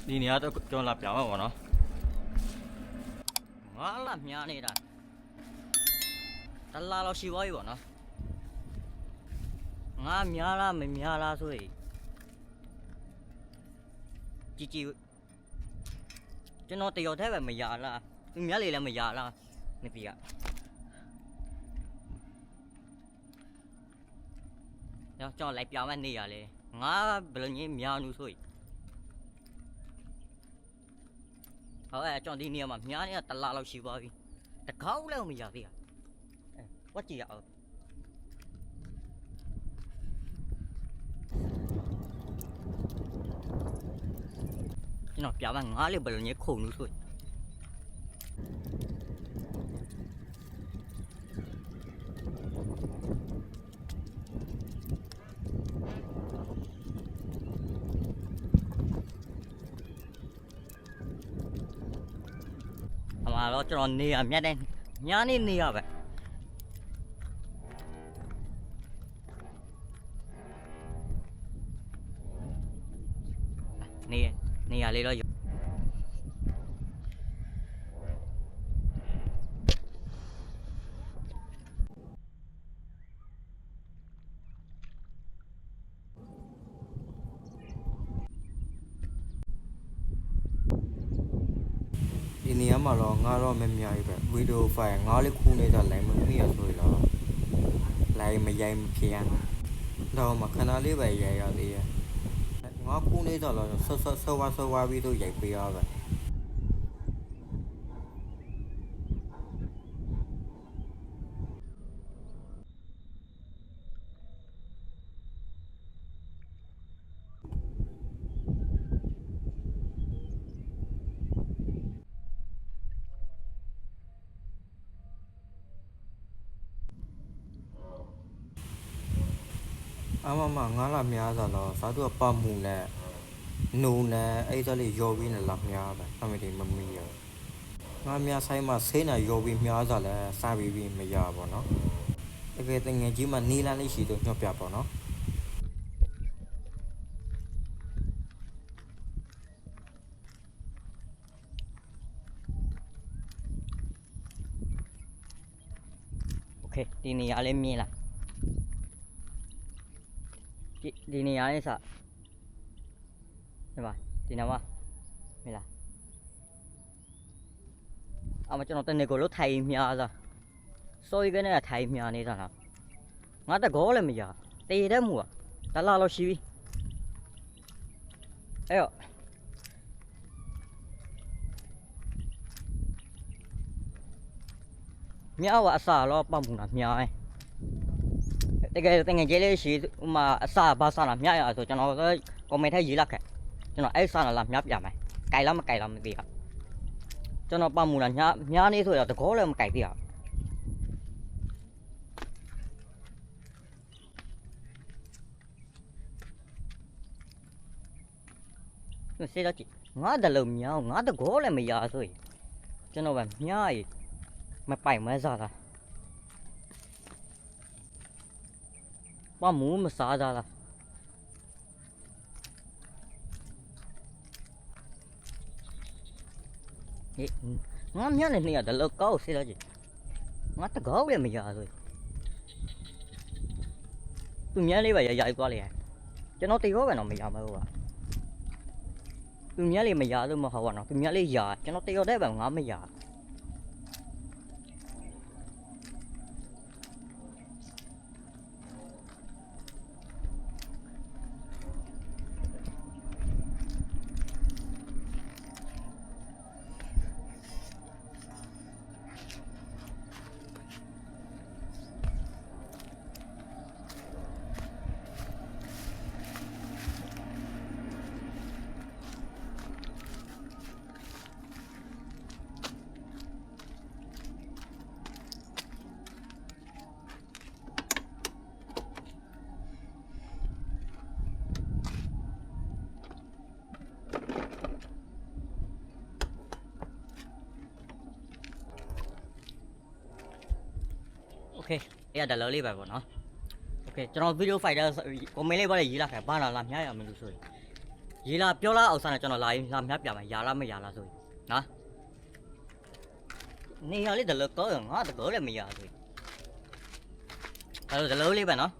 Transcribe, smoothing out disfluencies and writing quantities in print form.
ဒီနေရာတော့ကျွန်တော်လာပြောင်းမှာပေါ့နော်ငါလာမြားနေတာတလားလောက်ရှိသွားပြီပေါ့နော်ငါများလားမများလားဆိုရင်ကြည်ကျွန်တော်တရော်ထဲပဲမရလားသူများလေလည်းမရလားနေပြီကကျွန်တော်လိုက်ပြောင်းမဲ့နေရလေငါဘယ်လိုညင်းများလို့ဆိုရင်ဟုတ်အဲ့ကျွန်တော်ဒီနေရာမှာများနေတာတလားလောက်ရှိသွားပြီတကောက်လည်းမရသေးဘူးဝတ်ကြည့်ရအောင်ကျွန်တော်ပြပါငါလေးဘယ်လိုညခုံလို့ဆိုအမှားတော့ကျွန်တော်နေရမြတ်တဲ့ညာနေရပဲနေရလေးတော့ဒီနေရာမှာတော့ငါတော့မများကြီးပဲဗီဒီယိုဖိုင်ငါလေးခုနေတာလိုက်မမိရဆိုရင်တော့လိုက်မရိုက်မဖြစ်ရတော့မှခဏလေးပဲရိုက်ရသေးရဲ့ငါခုနေတော့ဆောဝါပြီးတော့ရိုက်ပေးရပဲအမငါလာများဆိုတော့စားသူကပတ်မှုနဲ့နူနဲ့အဲ့ဒါလေးရောပြီးနေလာများပဲအမေဒီမမီရငါများဆိုင်မှာဆေးနေရောပြီးများဆိုလဲစားပြီးမရပါတော့တကယ်တငယ်ကြီးမှနီလန်းလေးရှိတော့ညှော့ပြပါတော့โอเคဒီနေရာလေးမြင်လားဒီနေရာလေးစဒီမှာဒီနားမှာမြင်လားအမကျွန်တော်တနေကိုလို့ထိုင်မြားစားစိုးရိမ်ကနေထိုင်မြားနေတာလားငါတကောလည်းမရတေတဲ့မူอ่ะတလားလို့ရှိပြီအဲ့တော့မြောက်အစားတော့ပတ်မှုလားမြောက်တကယ်တငယ်ကြီးလေးရှိဥမာအစားဘာစားလားမြရဆိုကျွန်တော်ကွန်မန့်ထဲရေးလိုက်ခဲ့ကျွန်တော်အဲ့စားလားမြပြမယ်ကြိုက်လားမကြိုက်လားမသိဘူးကျွန်တော်ပတ်မှုလားမြနေဆိုတော့တကောလည်းမကြိုက်သေးဘူးစေတော့ငါတလုံးမြောင်းငါတကောလည်းမရဆိုရင်ကျွန်တော်ပဲမြရမပိုင်မဲစားလားဘာမူးမစားကြလားဟေးငါမျက်နဲ့နေရတယ်လောက်ကောက်စေးတော့ကြည့်ငါတကောက်လည်းမရဆိုသူမျက်လေးပဲရိုက်သွားလေကျွန်တော်တရောပဲတော့မရမဟုတ်ပါသူမျက်လေးမရလို့မဟုတ်ပါတော့သူမျက်လေးရကျွန်တော်တရောတဲ့ပဲငါမရโอเคအဲ့ဒါလော်လေးပဲပေါ့နော်โอเคကျွန်တော်ဗီဒီယိုဖိုက်တာကွန်မန့်လေးပါလေရေးလာခဲ့ဘာလာမြရရမလို့ဆိုရင် ရေလာပြောလားအောင်စားနေကျွန်တော်လာရင်လာမြပြမယ်ရာလားမရာလားဆိုနော်နေရလေးတလို့ကောငါတကောလည်းမရဆိုအဲ့လိုတလို့လေးပဲနော်